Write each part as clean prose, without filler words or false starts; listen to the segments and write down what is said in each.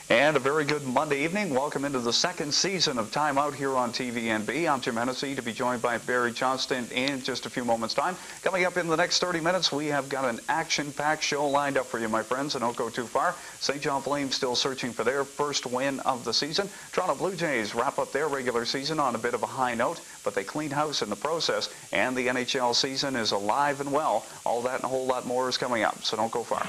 And a very good Monday evening. Welcome into the second season of Time Out here on TVNB. I'm Jim Hennessy, to be joined by Barry Johnston in just a few moments' time. Coming up in the next 30 minutes, we have got an action-packed show lined up for you, my friends, and don't go too far. St. John Flames still searching for their first win of the season. Toronto Blue Jays wrap up their regular season on a bit of a high note, but they clean house in the process, and the NHL season is alive and well. All that and a whole lot more is coming up, so don't go far.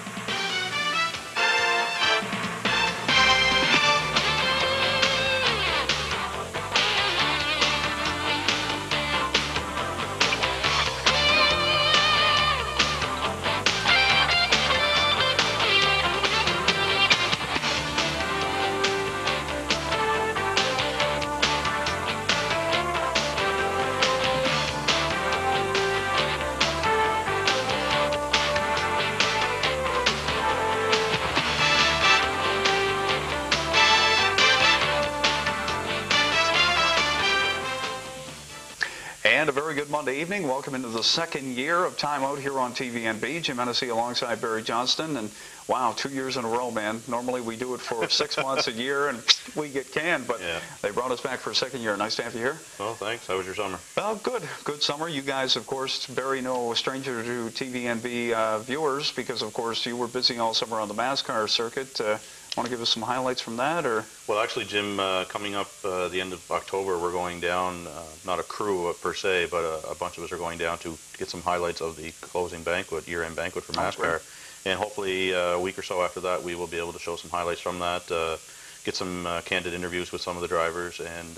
And a very good Monday evening. Welcome into the second year of Time Out here on TVNB. Jim Hennessy alongside Barry Johnston. And wow, 2 years in a row, man. Normally we do it for 6 months, a year, and we get canned. But they brought us back for a second year. Nice to have you here. Well, thanks. How was your summer? Well, good. Good summer. You guys, of course, Barry, no stranger to TVNB viewers because, of course, you were busy all summer on the NASCAR circuit. Want to give us some highlights from that, or? Well, actually, Jim, coming up the end of October, we're going down, not a crew per se, but a bunch of us are going down to get some highlights of the closing banquet, year-end banquet for NASCAR. And hopefully a week or so after that, we will be able to show some highlights from that, get some candid interviews with some of the drivers, and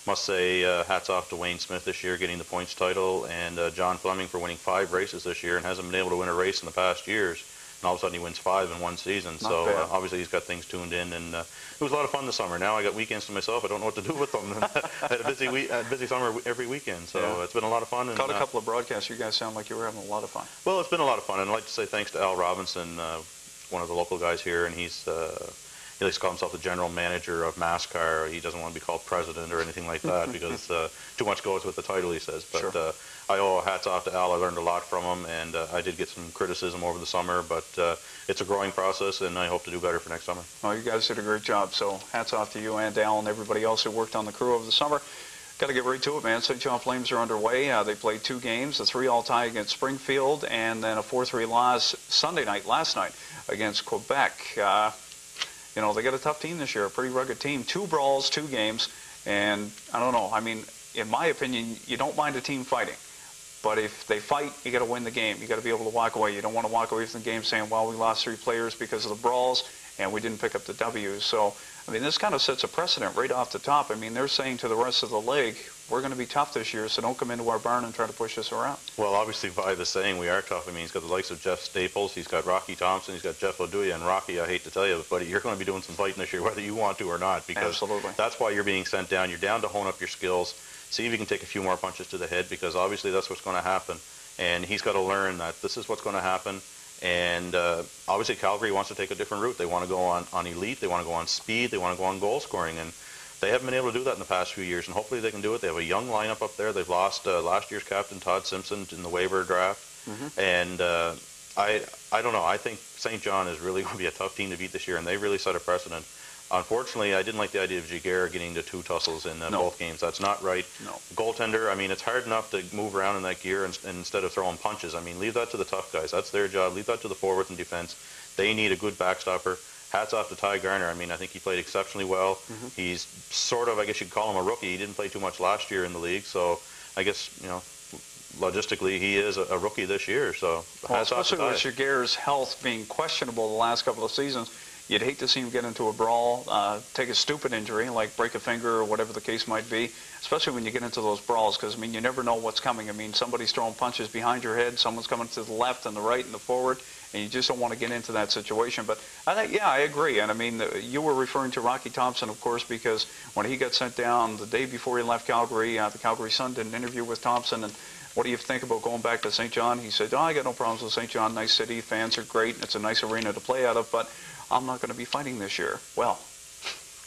must say hats off to Wayne Smith this year getting the points title, and John Fleming for winning 5 races this year and hasn't been able to win a race in the past years. And all of a sudden he wins 5 in one season. So obviously he's got things tuned in, and it was a lot of fun this summer. Now I got weekends to myself. I don't know what to do with them. I had a busy summer every weekend, so it's been a lot of fun. And, caught a couple of broadcasts. You guys sound like you were having a lot of fun. Well, it's been a lot of fun, and I'd like to say thanks to Al Robinson, one of the local guys here, and he likes to call himself the general manager of NASCAR. He doesn't want to be called president or anything like that because too much goes with the title, he says. But sure. I owe hats off to Al. I learned a lot from him, and I did get some criticism over the summer, but it's a growing process, and I hope to do better for next summer. Well, you guys did a great job, so hats off to you and Al and everybody else who worked on the crew over the summer. Got to get right to it, man. St. John Flames are underway. They played 2 games, a 3-all tie against Springfield, and then a 4-3 loss last night against Quebec. You know, they got a tough team this year, a pretty rugged team. 2 brawls, 2 games, and I don't know. I mean, in my opinion, you don't mind a team fighting. But if they fight, you got to win the game. You got to be able to walk away. You don't want to walk away from the game saying, well, we lost 3 players because of the brawls, and we didn't pick up the W's. So, I mean, this kind of sets a precedent right off the top. I mean, they're saying to the rest of the league, we're going to be tough this year, so don't come into our barn and try to push us around. Well, obviously, by the saying, we are tough. I mean, he's got the likes of Jeff Staples, he's got Rocky Thompson, he's got Jeff Oduya, and Rocky, I hate to tell you, buddy, you're going to be doing some fighting this year, whether you want to or not, because absolutely. That's why you're being sent down. You're down to hone up your skills, see if you can take a few more punches to the head, because obviously that's what's going to happen. And he's got to learn that this is what's going to happen. And obviously Calgary wants to take a different route. They want to go on elite. They want to go on speed. They want to go on goal scoring. And they haven't been able to do that in the past few years. And hopefully they can do it. They have a young lineup up there. They've lost last year's captain, Todd Simpson, in the waiver draft. And I don't know. I think St. John is really going to be a tough team to beat this year. And they really set a precedent. Unfortunately, I didn't like the idea of Giguère getting to 2 tussles in both games. That's not right. No. Goaltender, I mean, it's hard enough to move around in that gear instead of throwing punches. I mean, leave that to the tough guys. That's their job. Leave that to the forwards and defense. They need a good backstopper. Hats off to Ty Garner. I mean, I think he played exceptionally well. He's sort of, I guess you'd call him a rookie. He didn't play too much last year in the league, so I guess, you know, logistically, he is a rookie this year. So hats off to Ty. Especially with Giguère's health being questionable the last couple of seasons. You'd hate to see him get into a brawl, take a stupid injury, like break a finger or whatever the case might be, especially when you get into those brawls, because, I mean, you never know what's coming. I mean, somebody's throwing punches behind your head, someone's coming to the left and the right and the forward, and you just don't want to get into that situation. But, I agree. And, I mean, you were referring to Rocky Thompson, of course, because when he got sent down the day before he left Calgary, the Calgary Sun did an interview with Thompson, and what do you think about going back to St. John? He said, I got no problems with St. John, nice city, fans are great, and it's a nice arena to play out of, but I'm not going to be fighting this year. Well,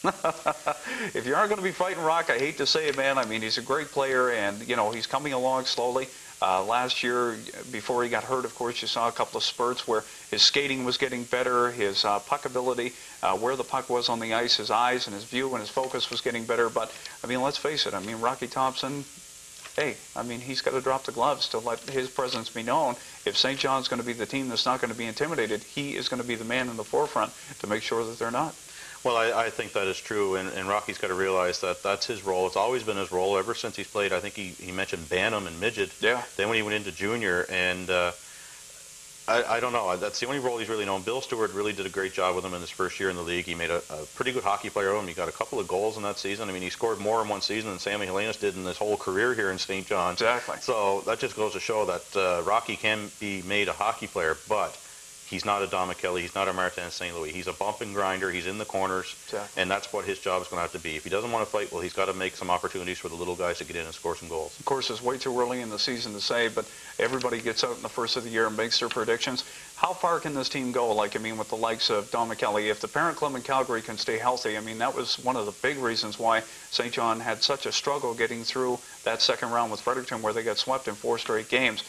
if you aren't going to be fighting Rock, I hate to say it, man. I mean, he's a great player, and, you know, he's coming along slowly. Last year, before he got hurt, of course, you saw a couple of spurts where his skating was getting better, his puck ability, where the puck was on the ice, his eyes and his view and his focus was getting better. But, I mean, let's face it. I mean, Rocky Thompson, hey, I mean, he's got to drop the gloves to let his presence be known. If St. John's going to be the team that's not going to be intimidated, he is going to be the man in the forefront to make sure that they're not. Well, I think that is true, and Rocky's got to realize that that's his role. It's always been his role ever since he's played. I think he mentioned Bantam and Midget. Yeah. Then when he went into junior, and I don't know. That's the only role he's really known. Bill Stewart really did a great job with him in his first year in the league. He made a pretty good hockey player of him. He got a couple of goals in that season. I mean, he scored more in one season than Sammy Helenas did in his whole career here in St. John's. Exactly. So that just goes to show that Rocky can be made a hockey player, but he's not a Don McKelly. He's not a Martin St. Louis. He's a bump and grinder. He's in the corners, exactly. And that's what his job is going to have to be. If he doesn't want to fight, well, he's got to make some opportunities for the little guys to get in and score some goals. Of course, it's way too early in the season to say, but everybody gets out in the first of the year and makes their predictions. How far can this team go? Like, I mean, with the likes of Don McKelly, if the parent club in Calgary can stay healthy, I mean, that was one of the big reasons why St. John had such a struggle getting through that second round with Fredericton, where they got swept in 4 straight games.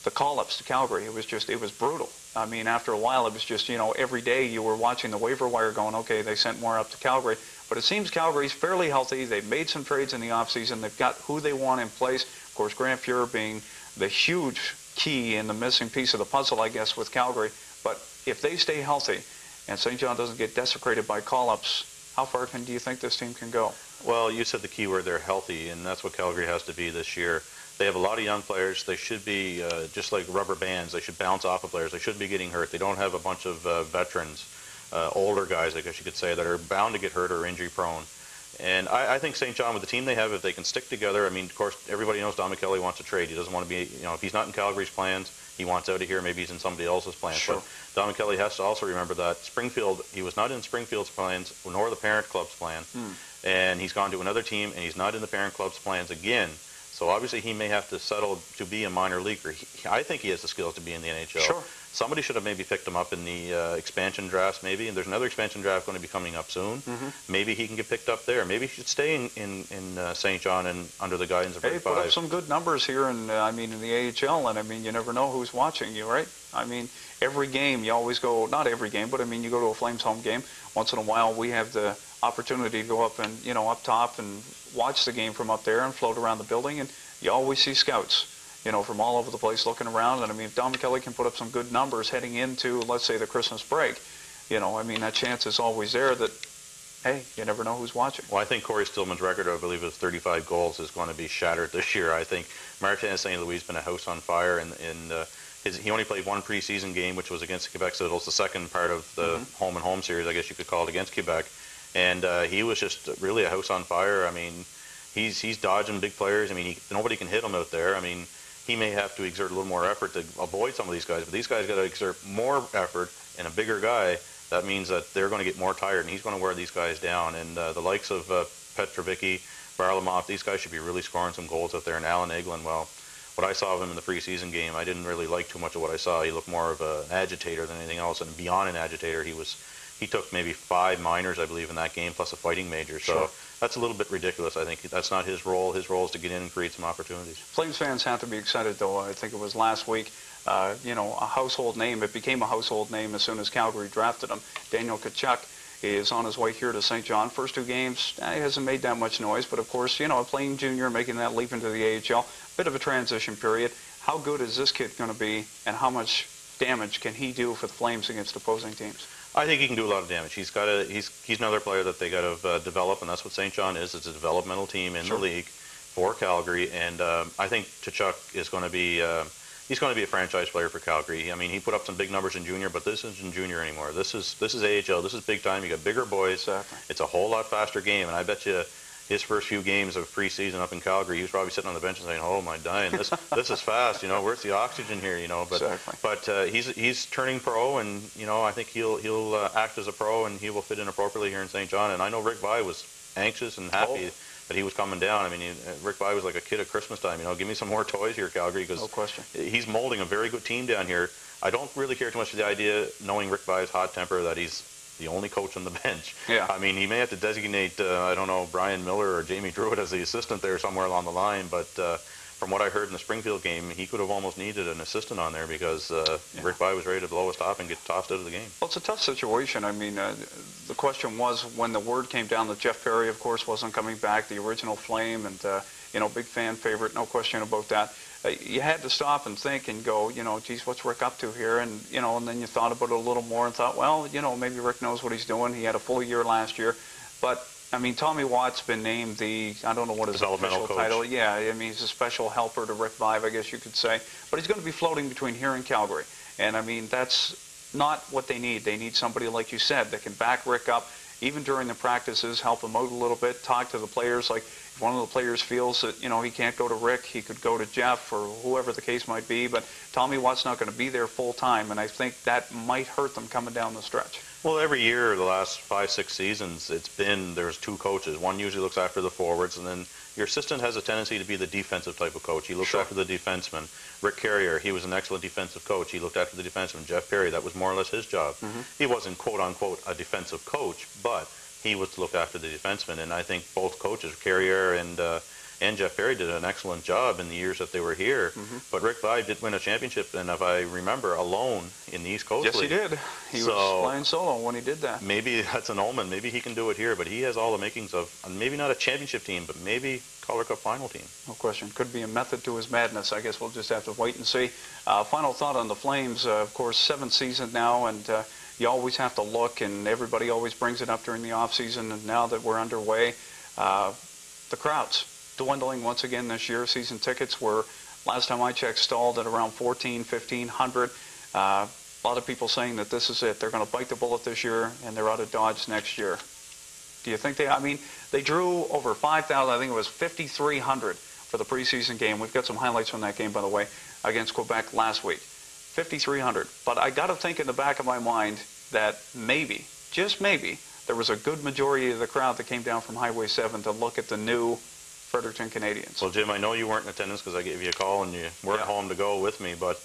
The call-ups to Calgary, it was brutal. I mean, after a while, it was just, you know, every day you were watching the waiver wire going, okay, they sent more up to Calgary. But it seems Calgary's fairly healthy. They've made some trades in the offseason. They've got who they want in place. Of course, Grant Fuhrer being the huge key and the missing piece of the puzzle, I guess, with Calgary. But if they stay healthy and St. John doesn't get desecrated by call-ups, how far do you think this team can go? Well, you said the key word, they're healthy, and that's what Calgary has to be this year. They have a lot of young players. They should be just like rubber bands. They should bounce off of players. They shouldn't be getting hurt. They don't have a bunch of veterans, older guys, I guess you could say, that are bound to get hurt or injury prone. And I think St. John, with the team they have, if they can stick together, I mean, of course, everybody knows Don McKelly wants to trade. He doesn't want to be, you know, if he's not in Calgary's plans, he wants out of here. Maybe he's in somebody else's plans. Sure. But Don McKelly has to also remember that Springfield, he was not in Springfield's plans, nor the parent club's plan. And he's gone to another team, and he's not in the parent club's plans again. So obviously he may have to settle to be a minor leaguer. I think he has the skills to be in the NHL. Sure. Somebody should have maybe picked him up in the expansion drafts, maybe. And there's another expansion draft going to be coming up soon. Maybe he can get picked up there. Maybe he should stay in St. John and under the guidance of Rick Put up some good numbers here, and I mean, in the AHL. And I mean, you never know who's watching you, right? I mean, every game you always go. Not every game, but I mean, you go to a Flames home game. Once in a while, we have the opportunity to go up and, you know, up top and watch the game from up there and float around the building, and you always see scouts, you know, from all over the place looking around. And I mean, if Don McKelly can put up some good numbers heading into, let's say, the Christmas break, you know, I mean, that chance is always there that, hey, you never know who's watching. Well, I think Corey Stillman's record, I believe, of 35 goals is going to be shattered this year. I think Martin St. Louis has been a house on fire, and he only played one preseason game, which was against Quebec Citadels, the second part of the home-and-home series, I guess you could call it, against Quebec. And he was just really a house on fire. I mean, he's dodging big players. I mean, nobody can hit him out there. I mean, he may have to exert a little more effort to avoid some of these guys, but these guys got to exert more effort, and a bigger guy, that means that they're going to get more tired, and he's going to wear these guys down. And the likes of Petrovicki, Varlamov, these guys should be really scoring some goals out there. And Alan Eglin, well, what I saw of him in the preseason game, I didn't really like too much of what I saw. He looked more of an agitator than anything else, and beyond an agitator, he took maybe 5 minors, I believe, in that game, plus a fighting major. So sure. That's a little bit ridiculous. I think that's not his role. His role is to get in and create some opportunities. Flames fans have to be excited, though. I think it was last week, you know, a household name. It became a household name as soon as Calgary drafted him. Daniel Tkachuk is on his way here to St. John. First 2 games, he hasn't made that much noise, but of course, you know, playing junior, making that leap into the AHL, bit of a transition period. How good is this kid going to be, and how much damage can he do for the Flames against opposing teams? I think he can do a lot of damage. He's another player that they got to develop, and that's what St. John is. It's a developmental team in the league for Calgary, and I think Tkachuk is going to be he's going to be a franchise player for Calgary. I mean, he put up some big numbers in junior, but this isn't junior anymore. This is AHL. This is big time. You got bigger boys. Exactly. It's a whole lot faster game, and I bet you his first few games of preseason up in Calgary, he was probably sitting on the bench and saying, "Oh my dying, this is fast. You know, where's the oxygen here? You know." But exactly. But he's turning pro, and you know, I think he'll act as a pro, and he will fit in appropriately here in St. John. And I know Rick Vai was anxious and happy that he was coming down. I mean, Rick Vai was like a kid at Christmas time. You know, give me some more toys here, Calgary, because no question. He's molding a very good team down here. I don't really care too much for the idea, knowing Rick Vai's hot temper, that he's the only coach on the bench. Yeah. I mean, he may have to designate, I don't know, Brian Miller or Jamie Druitt as the assistant there somewhere along the line, but from what I heard in the Springfield game, he could have almost needed an assistant on there because Rick Vaive was ready to blow his top and get tossed out of the game. Well, it's a tough situation. I mean, the question was when the word came down that Jeff Perry, of course, wasn't coming back, the original Flame, and, you know, big fan favorite, no question about that. You had to stop and think and go, you know, geez, what's Rick up to here? And, you know, and then you thought about it a little more and thought, well, you know, maybe Rick knows what he's doing. He had a full year last year. But, I mean, Tommy Watt's been named the, I don't know what his official title. Yeah, I mean, he's a special helper to Rick Vaive, I guess you could say. But he's going to be floating between here and Calgary. And, I mean, that's not what they need. They need somebody, like you said, that can back Rick up, even during the practices, help him out a little bit, talk to the players. Like, if one of the players feels that, you know, he can't go to Rick, he could go to Jeff or whoever the case might be. But Tommy Watt's not going to be there full time, and I think that might hurt them coming down the stretch. Well, every year, the last 5-6 seasons, it's been there's two coaches. One usually looks after the forwards, and then your assistant has a tendency to be the defensive type of coach. He looks after the defenseman. Rick Carrier, he was an excellent defensive coach. He looked after the defenseman. Jeff Perry, that was more or less his job. He wasn't, quote-unquote, a defensive coach, but he was to look after the defenseman. And I think both coaches, Carrier and Jeff Perry, did an excellent job in the years that they were here. But Rick Vaive did win a championship, and if I remember, alone in the East Coast League. Yes, he did. He was flying solo when he did that. Maybe that's an omen. Maybe he can do it here, but he has all the makings of maybe not a championship team, but maybe Calder Cup final team. No question. Could be a method to his madness. I guess we'll just have to wait and see. Final thought on the Flames. Of course, 7th season now, and you always have to look, and everybody always brings it up during the off season. And now that we're underway, the crowds dwindling once again this year. Season tickets were, last time I checked, stalled at around 1,500. A lot of people saying that this is it. They're going to bite the bullet this year, and they're out of Dodge next year. Do you think I mean, they drew over 5,000, I think it was 5,300 for the preseason game. We've got some highlights from that game, by the way, against Quebec last week. 5,300. But I got to think in the back of my mind that maybe, just maybe, there was a good majority of the crowd that came down from Highway 7 to look at the new Fredericton Canadians. Well, Jim, I know you weren't in attendance because I gave you a call and you weren't home to go with me, but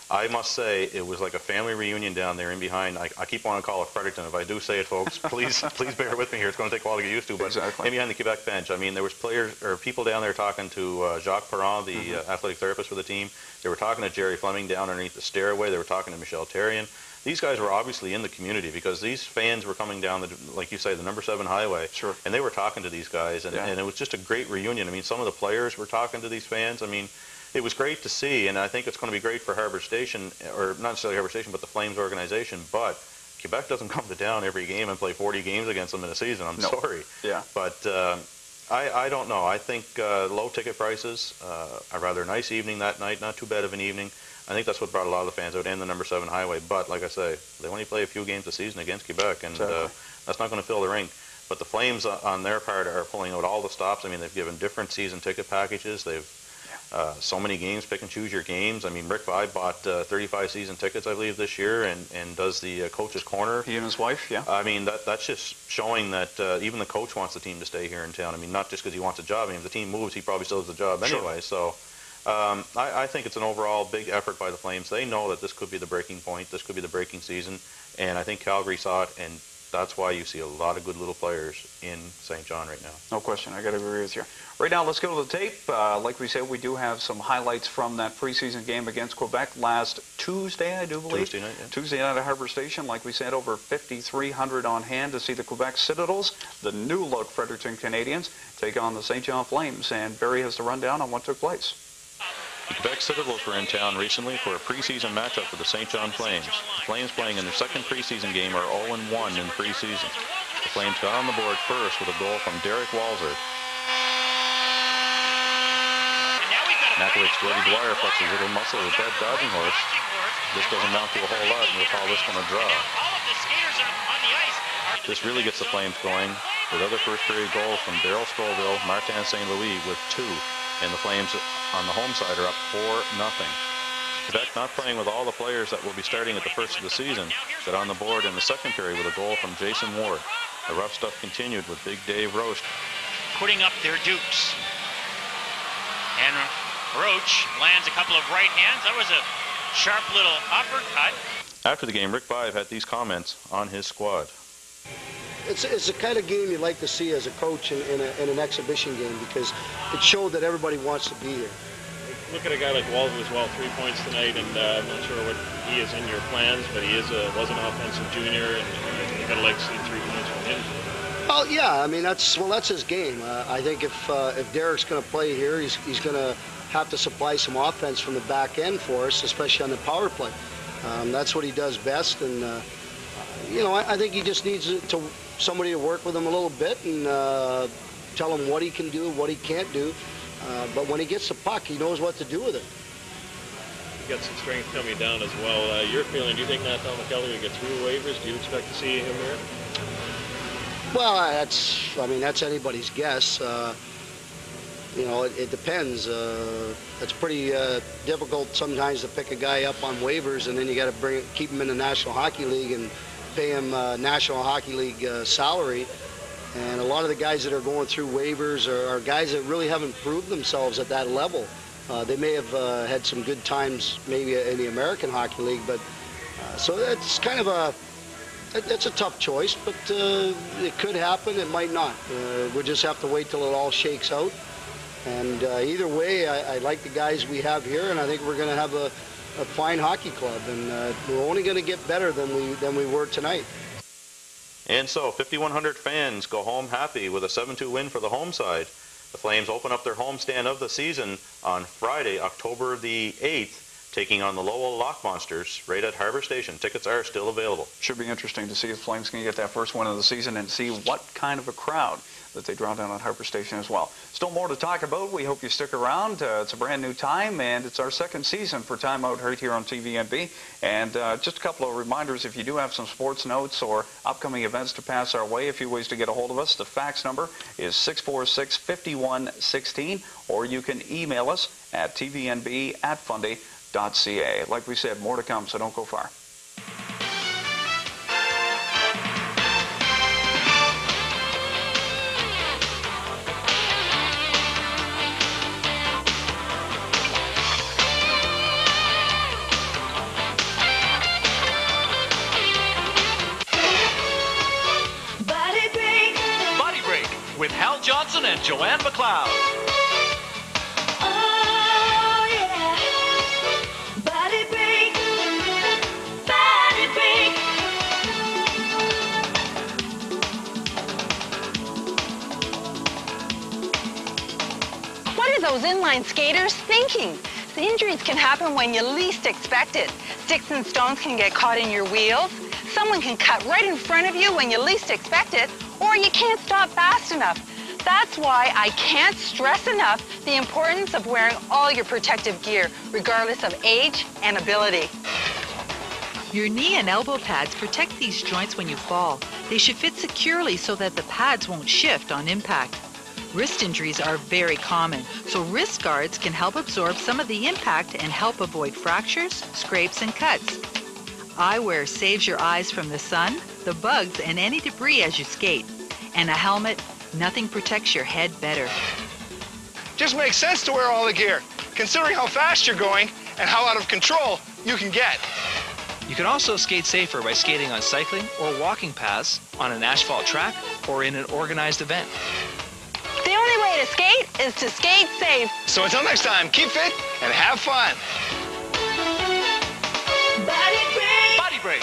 I must say it was like a family reunion down there in behind. I keep wanting to call it Fredericton. If I do say it, folks, please bear with me here. It's going to take a while to get used to. But in behind the Quebec bench, I mean, there was players or people down there talking to Jacques Perron, the athletic therapist for the team. They were talking to Jerry Fleming down underneath the stairway. They were talking to Michelle Therrien. These guys were obviously in the community because these fans were coming down, like you say, the number 7 highway. Sure. And they were talking to these guys, and it was just a great reunion. I mean, some of the players were talking to these fans. I mean, it was great to see, and I think it's going to be great for Harbour Station, or not necessarily Harbour Station, but the Flames organization. But Quebec doesn't come to town every game and play 40 games against them in a season. I'm sorry. Yeah. But I don't know. I think low ticket prices, a rather nice evening that night, not too bad of an evening. I think that's what brought a lot of the fans out, and the number 7 highway. But like I say, they only play a few games a season against Quebec, and that's not going to fill the rink. But the Flames, on their part, are pulling out all the stops. I mean, they've given different season ticket packages. They've so many games, pick and choose your games. I mean, Rick Vaive bought 35 season tickets, I believe, this year, and does the coach's corner. He and his wife, yeah. I mean, that's just showing that even the coach wants the team to stay here in town. I mean, not just because he wants a job. I mean, if the team moves, he probably still has a job anyway. So I think it's an overall big effort by the Flames. They know that this could be the breaking point. This could be the breaking season. And I think Calgary saw it, and that's why you see a lot of good little players in St. John right now. No question. I got to agree with you. Right now, let's go to the tape. Like we said, we do have some highlights from that preseason game against Quebec last Tuesday, I do believe. Tuesday night, yeah. Tuesday night at Harbour Station. Like we said, over 5,300 on hand to see the Quebec Citadels, the new-look Fredericton Canadians, take on the St. John Flames. And Barry has the rundown on what took place. The Quebec Citadels were in town recently for a preseason matchup with the St. John Flames. The Flames, playing in their second preseason game, are 0-1 in preseason. The Flames got on the board first with a goal from Derek Walzer. Nakovic Jordy Dwyer flexes a little muscle with that dodging horse. This doesn't amount to a whole lot, and we'll call this one a draw. This really gets the Flames going, with other first-period goals from Daryl Scoville, Martin St. Louis with 2. And the Flames on the home side are up 4-0. Quebec, not playing with all the players that will be starting at the first of the season, got on the board in the second period with a goal from Jason Ward. The rough stuff continued with Big Dave Roche putting up their dukes. And Roche lands a couple of right hands. That was a sharp little uppercut. After the game, Rick Vaive had these comments on his squad. It's the kind of game you like to see as a coach in an exhibition game, because it showed that everybody wants to be here. look at a guy like Walton as well, 3 points tonight, and I'm not sure what he is in your plans, but he was an offensive junior, and you got to like to see 3 points from him. Well, yeah, I mean that's his game. I think if Derek's going to play here, he's going to have to supply some offense from the back end for us, especially on the power play. That's what he does best, and you know, I think he just needs somebody to work with him a little bit and tell him what he can do, what he can't do. But when he gets the puck, he knows what to do with it. You got some strength coming down as well. Your feeling? Do you think Nathan McKellar will get through waivers? Do you expect to see him there? Well, that's anybody's guess. You know, it depends. It's pretty difficult sometimes to pick a guy up on waivers, and then you got to keep him in the National Hockey League and pay him National Hockey League salary. And a lot of the guys that are going through waivers are guys that really haven't proved themselves at that level. They may have had some good times maybe in the American Hockey League, but so it's kind of it's a tough choice, but it could happen, it might not. We'll just have to wait till it all shakes out. And either way, I like the guys we have here, and I think we're going to have a fine hockey club, and we're only going to get better than we were tonight. And so 5,100 fans go home happy with a 7-2 win for the home side. The Flames open up their homestand of the season on Friday, October the 8th, taking on the Lowell Lock Monsters right at Harbor Station. Tickets are still available. Should be interesting to see if Flames can get that first win of the season and see what kind of a crowd that they draw down at Harbor Station as well. Still more to talk about. We hope you stick around. It's a brand new time, and it's our second season for Time Out right here on TVNB. And just a couple of reminders, if you do have some sports notes or upcoming events to pass our way, a few ways to get a hold of us. The fax number is 646-5116, or you can email us at tvnb@fundy.ca. Like we said, more to come, so don't go far. Johnson and Joanne McLeod. Oh, yeah. Body break. Body break. What are those inline skaters thinking? The injuries can happen when you least expect it. Sticks and stones can get caught in your wheels. Someone can cut right in front of you when you least expect it, or you can't stop fast enough. That's why I can't stress enough the importance of wearing all your protective gear, regardless of age and ability. Your knee and elbow pads protect these joints when you fall. They should fit securely so that the pads won't shift on impact. Wrist injuries are very common, so wrist guards can help absorb some of the impact and help avoid fractures, scrapes, and cuts. Eyewear saves your eyes from the sun, the bugs, and any debris as you skate. And a helmet, nothing protects your head better. Just makes sense to wear all the gear, considering how fast you're going and how out of control you can get. You can also skate safer by skating on cycling or walking paths, on an asphalt track, or in an organized event. The only way to skate is to skate safe. So until next time, keep fit and have fun. Body break. Body break.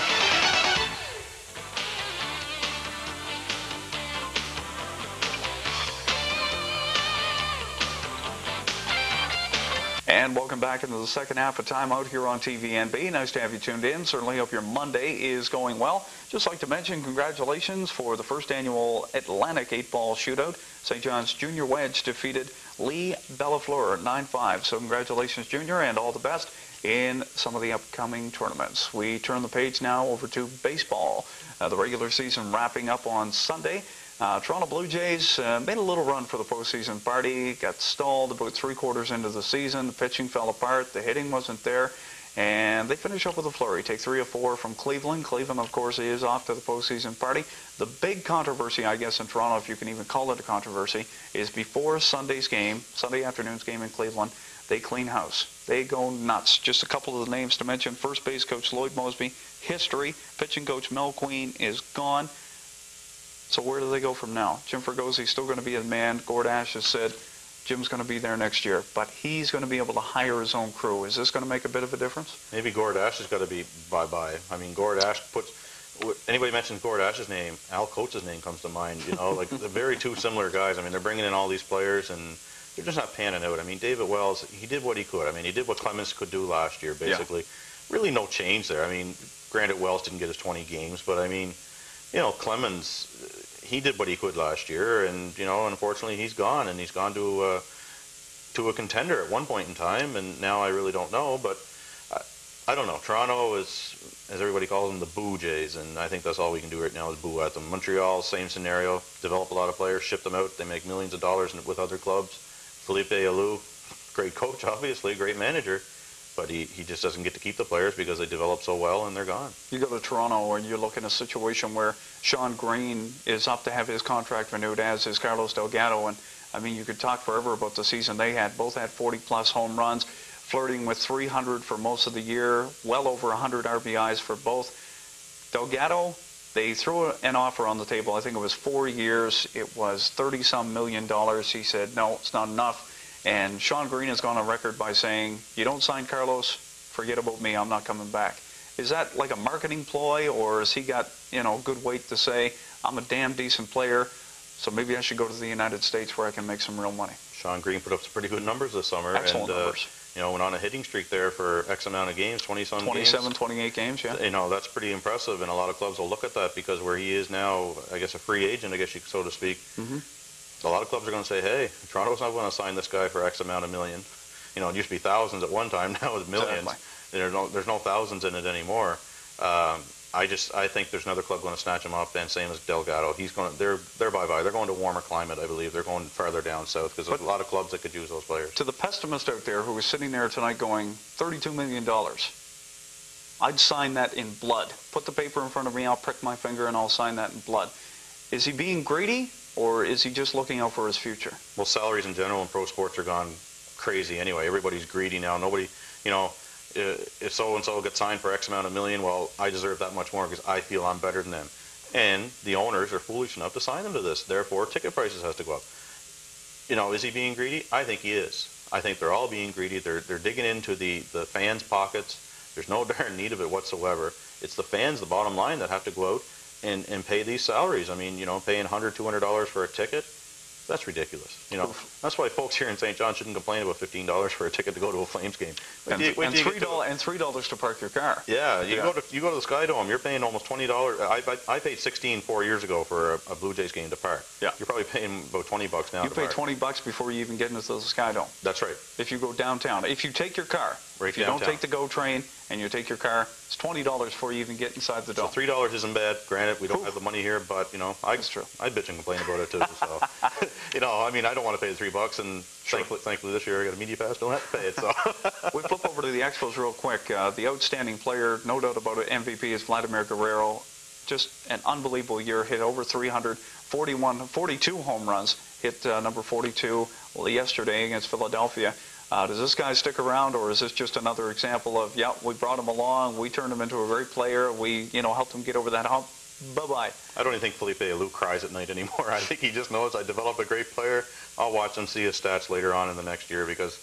And welcome back into the second half of Time Out here on TVNB. Nice to have you tuned in. Certainly hope your Monday is going well. Just like to mention congratulations for the first annual Atlantic 8-ball shootout. St. John's Junior Wedge defeated Lee Bellafleur 9-5. So congratulations, Junior, and all the best in some of the upcoming tournaments. We turn the page now over to baseball. The regular season wrapping up on Sunday. Toronto Blue Jays made a little run for the postseason party, got stalled about 3/4 into the season. The pitching fell apart, the hitting wasn't there, and they finish up with a flurry. Take 3 of 4 from Cleveland. Cleveland, of course, is off to the postseason party. The big controversy, I guess, in Toronto, if you can even call it a controversy, is before Sunday's game, Sunday afternoon's game in Cleveland, they clean house. They go nuts. Just a couple of the names to mention. First base coach Lloyd Mosby, history. Pitching coach Mel Queen is gone. So where do they go from now? Jim Fregosi still going to be a man. Gord Ash has said Jim's going to be there next year, but he's going to be able to hire his own crew. Is this going to make a bit of a difference? Maybe Gord Ash has got to be bye-bye. I mean, Gord Ash anybody mentions Gord Ash's name, Al Coates' name comes to mind. You know, like they're very two similar guys. I mean, they're bringing in all these players, and they're just not panning out. I mean, David Wells, he did what he could. I mean, he did what Clemens could do last year, basically. Yeah. Really no change there. I mean, granted, Wells didn't get his 20 games, but I mean, you know, Clemens, he did what he could last year, and, you know, unfortunately he's gone, and he's gone to a contender at one point in time, and now I really don't know, but I don't know. Toronto is, as everybody calls them, the Boo Jays, and I think that's all we can do right now is boo at them. Montreal, same scenario. Develop a lot of players, ship them out. They make millions of dollars with other clubs. Felipe Alou, great coach, obviously, great manager, but he just doesn't get to keep the players because they develop so well and they're gone. You go to Toronto and you look in a situation where Sean Green is up to have his contract renewed, as is Carlos Delgado, and I mean, you could talk forever about the season they had. Both had 40-plus home runs, flirting with 300 for most of the year, well over 100 RBIs for both. Delgado, they threw an offer on the table. I think it was 4 years. It was $30-some million. He said, no, it's not enough. And Sean Green has gone on record by saying, you don't sign Carlos, forget about me, I'm not coming back. Is that like a marketing ploy, or has he got, you know, good weight to say, I'm a damn decent player, so maybe I should go to the United States where I can make some real money? Sean Green put up some pretty good numbers this summer. Excellent numbers. You know, went on a hitting streak there for X amount of games, 20-some games. 27, 28 games, yeah. You know, that's pretty impressive, and a lot of clubs will look at that because where he is now, I guess a free agent, I guess you so to speak, a lot of clubs are going to say, hey, Toronto's not going to sign this guy for X amount of million. You know, it used to be thousands at one time, now it's millions. Exactly. There's no thousands in it anymore. I think there's another club going to snatch him up, and same as Delgado. They're bye-bye. They're going to a warmer climate, I believe. They're going farther down south because there's a lot of clubs that could use those players. To the pessimist out there who is sitting there tonight going, $32 million, I'd sign that in blood. Put the paper in front of me, I'll prick my finger, and I'll sign that in blood. Is he being greedy, or is he just looking out for his future? Well, salaries in general in pro sports are gone crazy anyway. Everybody's greedy now. Nobody, you know, if so-and-so gets signed for X amount of million, well, I deserve that much more because I feel I'm better than them. And the owners are foolish enough to sign them to this. Therefore, ticket prices has to go up. You know, is he being greedy? I think he is. I think they're all being greedy. They're digging into the fans' pockets. There's no darn need of it whatsoever. It's the fans, the bottom line, that have to go out and pay these salaries. I mean, you know, paying $100, $200 for a ticket, that's ridiculous. You know, that's why folks here in St. John shouldn't complain about $15 for a ticket to go to a Flames game. And $3 to park your car. Yeah, you go to the Sky Dome, you're paying almost $20. I paid $16 4 years ago for a Blue Jays game to park. Yeah, you're probably paying about $20 now. You pay $20 before you even get into the Sky Dome. That's right. If you go downtown, if you take your car, if you don't take the GO train and you take your car, it's $20 before you even get inside the dome. So $3 isn't bad. Granted, we don't have the money here, but you know, that's true. I bitch and complain about it too. So, you know, I mean, I don't want to pay the $3, and thankfully this year I got a media pass, don't have to pay it. So we flip over to the Expos real quick. The outstanding player, no doubt about it, MVP is Vladimir Guerrero. Just an unbelievable year. Hit over 300, 42 home runs. Hit number 42 yesterday against Philadelphia. Does this guy stick around, or is this just another example of, yeah, we brought him along, we turned him into a great player, we, you know, helped him get over that hump, bye-bye? I don't even think Felipe Alou cries at night anymore. I think he just knows I developed a great player. I'll watch him, see his stats later on in the next year, because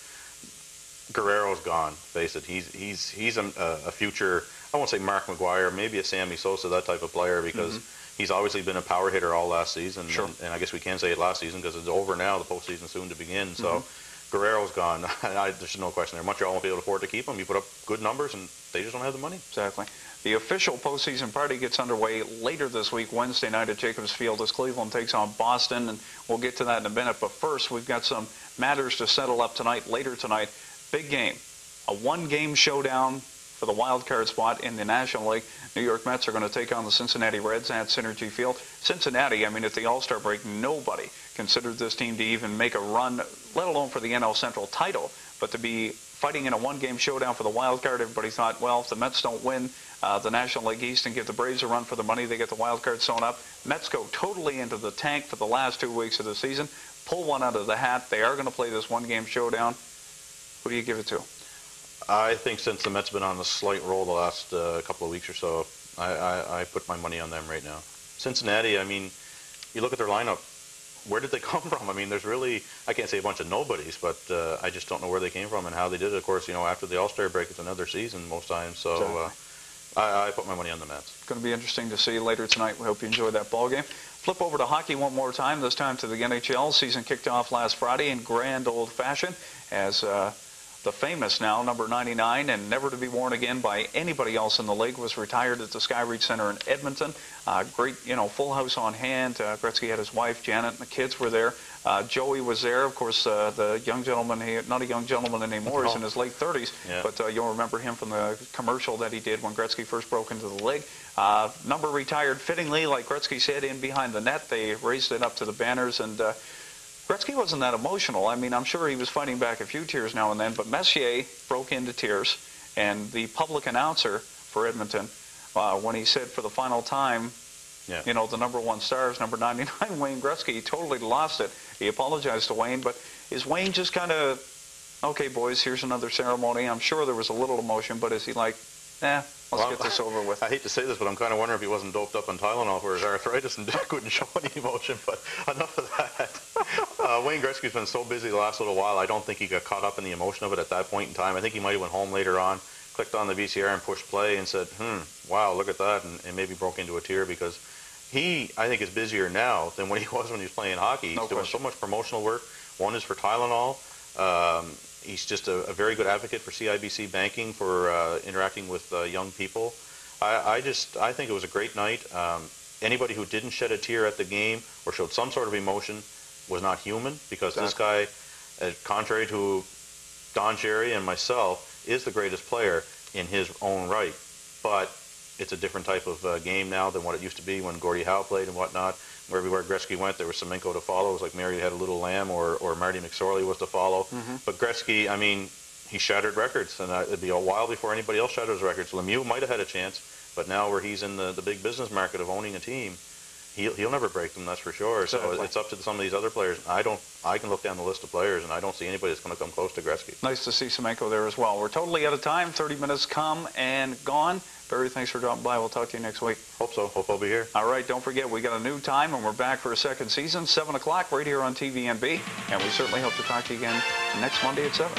Guerrero's gone. Face it, he's a future, I won't say Mark McGuire, maybe a Sammy Sosa, that type of player, because he's obviously been a power hitter all last season. Sure. And I guess we can say it last season because it's over now, the postseason soon to begin. So. Guerrero's gone. There's no question there. Montreal won't be able to afford to keep him. You put up good numbers, and they just don't have the money. Exactly. The official postseason party gets underway later this week, Wednesday night at Jacobs Field, as Cleveland takes on Boston, and we'll get to that in a minute. But first, we've got some matters to settle up tonight, later tonight. Big game. A one-game showdown for the wild card spot in the National League. New York Mets are going to take on the Cincinnati Reds at Synergy Field. Cincinnati, I mean, at the All-Star break, nobody considered this team to even make a run, let alone for the NL Central title, but to be fighting in a one-game showdown for the wild card. Everybody thought, well, if the Mets don't win the National League East and give the Braves a run for the money, they get the wild card sewn up. Mets go totally into the tank for the last 2 weeks of the season, pull one out of the hat. They are going to play this one-game showdown. Who do you give it to? I think since the Mets have been on a slight roll the last couple of weeks or so, I put my money on them right now. Cincinnati, I mean, you look at their lineup, where did they come from? I mean, there's really, I can't say a bunch of nobodies, but I just don't know where they came from and how they did it. Of course, after the All-Star break, it's another season most times. So Exactly. I put my money on the Mets. It's going to be interesting to see later tonight. We hope you enjoy that ball game. Flip over to hockey one more time, this time to the NHL. Season kicked off last Friday in grand old fashion as the famous now number 99 and never to be worn again by anybody else in the league was retired at the Skyreach Center in Edmonton. Great, full house on hand. Gretzky had his wife, Janet, and the kids were there. Joey was there, of course, the young gentleman, not a young gentleman anymore, he's in his late 30s, Yeah. but you'll remember him from the commercial that he did when Gretzky first broke into the league. Number retired fittingly, like Gretzky said, in behind the net. They raised it up to the banners, and Gretzky wasn't that emotional. I mean, I'm sure he was fighting back a few tears now and then, but Messier broke into tears, and the public announcer for Edmonton, when he said for the final time, Yeah. the number 1 star is number 99, Wayne Gretzky, he totally lost it. He apologized to Wayne, but is Wayne just kind of, okay, boys, here's another ceremony? I'm sure there was a little emotion, but is he like, let's get this over with? I hate to say this, but I'm kind of wondering if he wasn't doped up on Tylenol for his arthritis and couldn't show any emotion, but enough of that. Wayne Gretzky's been so busy the last little while, I don't think he got caught up in the emotion of it at that point in time. I think he might have went home later on, clicked on the VCR and pushed play and said, wow, look at that, and maybe broke into a tear because he, I think, is busier now than when he was when he was playing hockey. He's doing so much promotional work. One is for Tylenol. He's just a very good advocate for CIBC banking, for interacting with young people. I think it was a great night. Anybody who didn't shed a tear at the game or showed some sort of emotion was not human, because this guy, contrary to Don Cherry and myself, is the greatest player in his own right. But it's a different type of game now than what it used to be when Gordie Howe played and whatnot. Where everywhere Gretzky went, there was Semenko to follow. It was like Mary Had a Little Lamb, or Marty McSorley was to follow. But Gretzky, I mean, he shattered records, and it'd be a while before anybody else shattered his records. Lemieux might have had a chance, but now where he's in the big business market of owning a team, he'll never break them, that's for sure. Exactly. So it's up to some of these other players. I can look down the list of players, and I don't see anybody that's going to come close to Gretzky. Nice to see Semenko there as well. We're totally out of time. 30 minutes come and gone. Barry, thanks for dropping by. We'll talk to you next week. Hope so. Hope I'll be here. All right, don't forget, we got a new time, and we're back for a second season, 7 o'clock, right here on TVNB. And we certainly hope to talk to you again next Monday at 7.